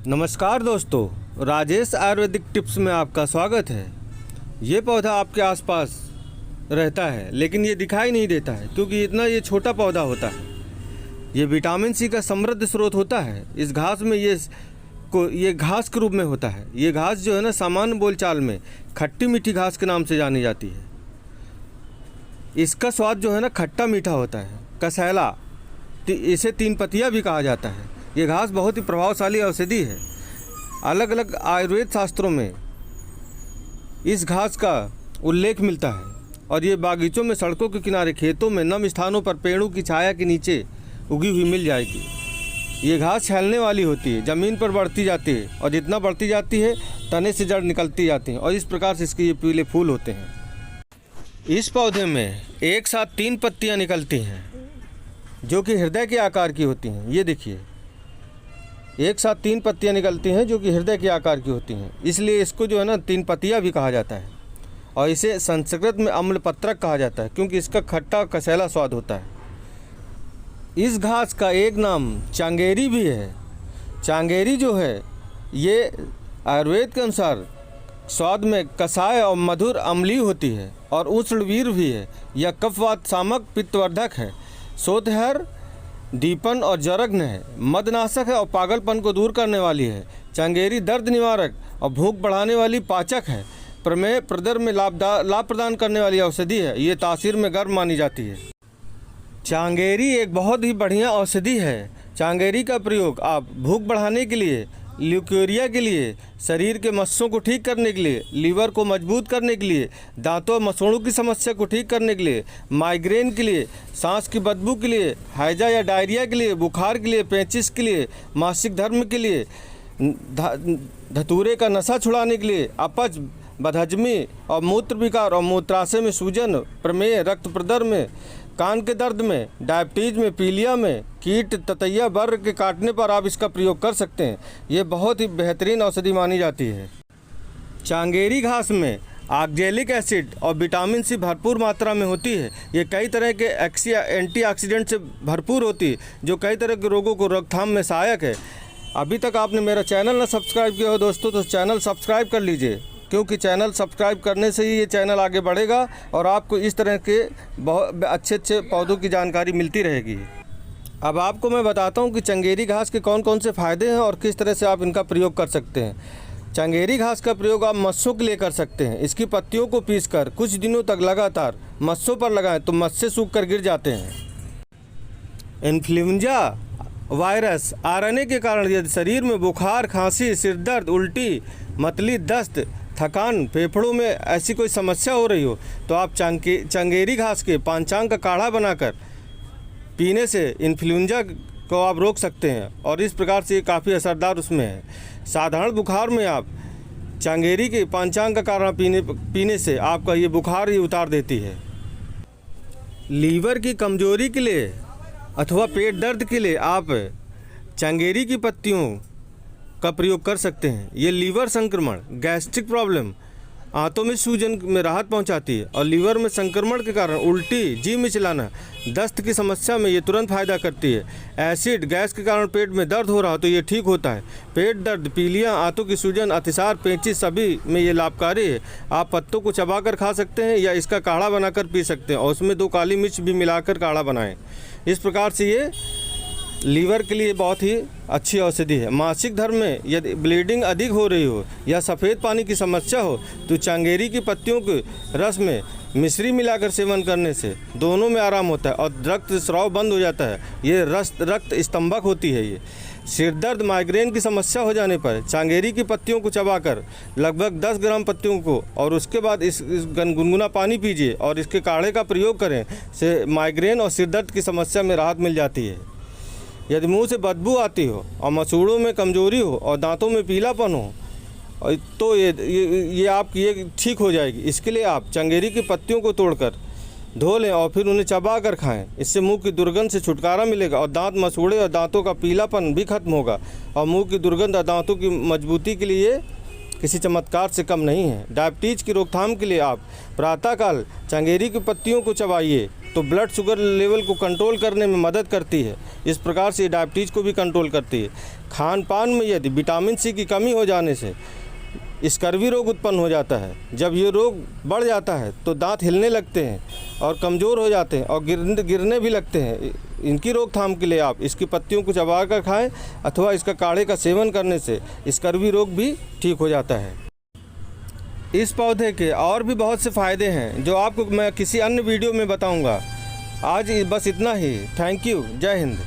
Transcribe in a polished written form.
नमस्कार दोस्तों, राजेश आयुर्वेदिक टिप्स में आपका स्वागत है। ये पौधा आपके आसपास रहता है लेकिन ये दिखाई नहीं देता है क्योंकि इतना ये छोटा पौधा होता है। ये विटामिन सी का समृद्ध स्रोत होता है। इस घास में ये घास के रूप में होता है। ये घास जो है ना, सामान्य बोलचाल में खट्टी मीठी घास के नाम से जानी जाती है। इसका स्वाद जो है ना, खट्टा मीठा होता है, कसैला, इसे तीन पतिया भी कहा जाता है। ये घास बहुत ही प्रभावशाली औषधि है। अलग अलग आयुर्वेद शास्त्रों में इस घास का उल्लेख मिलता है और ये बागीचों में, सड़कों के किनारे, खेतों में, नम स्थानों पर पेड़ों की छाया के नीचे उगी हुई मिल जाएगी। ये घास फैलने वाली होती है, ज़मीन पर बढ़ती जाती है और जितना बढ़ती जाती है तने से जड़ निकलती जाती हैं और इस प्रकार से इसके ये पीले फूल होते हैं। इस पौधे में एक साथ 3 पत्तियाँ निकलती हैं जो कि हृदय के आकार की होती हैं। ये देखिए, एक साथ 3 पत्तियाँ निकलती हैं जो कि हृदय के आकार की होती हैं, इसलिए इसको जो है ना, 3 पत्तियाँ भी कहा जाता है। और इसे संस्कृत में अम्लपत्रक कहा जाता है क्योंकि इसका खट्टा कसैला स्वाद होता है। इस घास का एक नाम चांगेरी भी है। चांगेरी जो है, ये आयुर्वेद के अनुसार स्वाद में कसाय और मधुर अम्लीय होती है और उष्णवीर भी है। यह कफवात शामक, पित्तवर्धक है, शोथहर, दीपन और जरग्न है, मदनाशक है और पागलपन को दूर करने वाली है। चांगेरी दर्द निवारक और भूख बढ़ाने वाली पाचक है। प्रमेह, प्रदर में लाभ प्रदान करने वाली औषधि है। ये तासीर में गर्म मानी जाती है। चांगेरी एक बहुत ही बढ़िया औषधि है। चांगेरी का प्रयोग आप भूख बढ़ाने के लिए, ल्यूकेरिया के लिए, शरीर के मस्सों को ठीक करने के लिए, लीवर को मजबूत करने के लिए, दांतों और मसूड़ों की समस्या को ठीक करने के लिए, माइग्रेन के लिए, सांस की बदबू के लिए, हैजा या डायरिया के लिए, बुखार के लिए, पेचिश के लिए, मासिक धर्म के लिए, धतूरे का नशा छुड़ाने के लिए, अपच, बदहजमी और मूत्र विकार और मूत्राशय में सूजन, प्रमेह, रक्त प्रदर में, कान के दर्द में, डायबिटीज में, पीलिया में, कीट ततैया बर के काटने पर आप इसका प्रयोग कर सकते हैं। ये बहुत ही बेहतरीन औषधि मानी जाती है। चांगेरी घास में ऑक्जेलिक एसिड और विटामिन सी भरपूर मात्रा में होती है। ये कई तरह के एंटीऑक्सीडेंट से भरपूर होती है जो कई तरह के रोगों को रोकथाम में सहायक है। अभी तक आपने मेरा चैनल न सब्सक्राइब किया हो दोस्तों, तो चैनल सब्सक्राइब कर लीजिए क्योंकि चैनल सब्सक्राइब करने से ही ये चैनल आगे बढ़ेगा और आपको इस तरह के बहुत अच्छे पौधों की जानकारी मिलती रहेगी। अब आपको मैं बताता हूँ कि चंगेरी घास के कौन कौन से फ़ायदे हैं और किस तरह से आप इनका प्रयोग कर सकते हैं। चंगेरी घास का प्रयोग आप मस्सों के लिए कर सकते हैं। इसकी पत्तियों को पीसकर कुछ दिनों तक लगातार मस्सों पर लगाएं तो मस्से सूख कर गिर जाते हैं। इन्फ्लुएंजा वायरस आरएनए के कारण यदि शरीर में बुखार, खांसी, सिरदर्द, उल्टी, मतली, दस्त, थकान, फेफड़ों में ऐसी कोई समस्या हो रही हो तो आप चंगेरी घास के पांचांग का काढ़ा बनाकर पीने से इन्फ्लुएंजा को आप रोक सकते हैं और इस प्रकार से ये काफ़ी असरदार उसमें है। साधारण बुखार में आप चंगेरी के पांचांग का काढ़ा पीने से आपका ये बुखार ही उतार देती है। लीवर की कमजोरी के लिए अथवा पेट दर्द के लिए आप चंगेरी की पत्तियों का प्रयोग कर सकते हैं। ये लीवर संक्रमण, गैस्ट्रिक प्रॉब्लम, आंतों में सूजन में राहत पहुंचाती है और लीवर में संक्रमण के कारण उल्टी, जी मिचलाना, दस्त की समस्या में ये तुरंत फायदा करती है। एसिड, गैस के कारण पेट में दर्द हो रहा हो तो ये ठीक होता है। पेट दर्द, पीलिया, आंतों की सूजन, अतिसार, पेचिश सभी में ये लाभकारी है। आप पत्तों को चबाकर खा सकते हैं या इसका काढ़ा बनाकर पी सकते हैं और उसमें 2 काली मिर्च भी मिलाकर काढ़ा बनाएं। इस प्रकार से ये लीवर के लिए बहुत ही अच्छी औषधि है। मासिक धर्म में यदि ब्लीडिंग अधिक हो रही हो या सफ़ेद पानी की समस्या हो तो चंगेरी की पत्तियों के रस में मिश्री मिलाकर सेवन करने से दोनों में आराम होता है और रक्त स्राव बंद हो जाता है। ये रक्त स्तंभक होती है। ये सिरदर्द, माइग्रेन की समस्या हो जाने पर चंगेरी की पत्तियों को चबाकर लगभग 10 ग्राम पत्तियों को और उसके बाद इस गुनगुना पानी पीजिए और इसके काढ़े का प्रयोग करें से माइग्रेन और सिरदर्द की समस्या में राहत मिल जाती है। यदि मुंह से बदबू आती हो और मसूड़ों में कमजोरी हो और दांतों में पीलापन हो तो ये आपकी ये ठीक हो जाएगी। इसके लिए आप चंगेरी की पत्तियों को तोड़कर धो लें और फिर उन्हें चबा कर खाएं। इससे मुंह की दुर्गंध से छुटकारा मिलेगा और दांत मसूड़े और दांतों का पीलापन भी खत्म होगा और मुंह की दुर्गंध और दांतों की मजबूती के लिए किसी चमत्कार से कम नहीं है। डायबिटीज़ की रोकथाम के लिए आप प्रातःकाल चंगेरी की पत्तियों को चबाइए तो ब्लड शुगर लेवल को कंट्रोल करने में मदद करती है। इस प्रकार से डायबिटीज़ को भी कंट्रोल करती है। खान पान में यदि विटामिन सी की कमी हो जाने से स्कर्वी रोग उत्पन्न हो जाता है। जब ये रोग बढ़ जाता है तो दांत हिलने लगते हैं और कमज़ोर हो जाते हैं और गिरने भी लगते हैं। इनकी रोकथाम के लिए आप इसकी पत्तियों को चबा कर खाएं अथवा इसका काढ़े का सेवन करने से स्कर्वी रोग भी ठीक हो जाता है। इस पौधे के और भी बहुत से फ़ायदे हैं जो आपको मैं किसी अन्य वीडियो में बताऊंगा। आज बस इतना ही। Thank you. जय हिंद।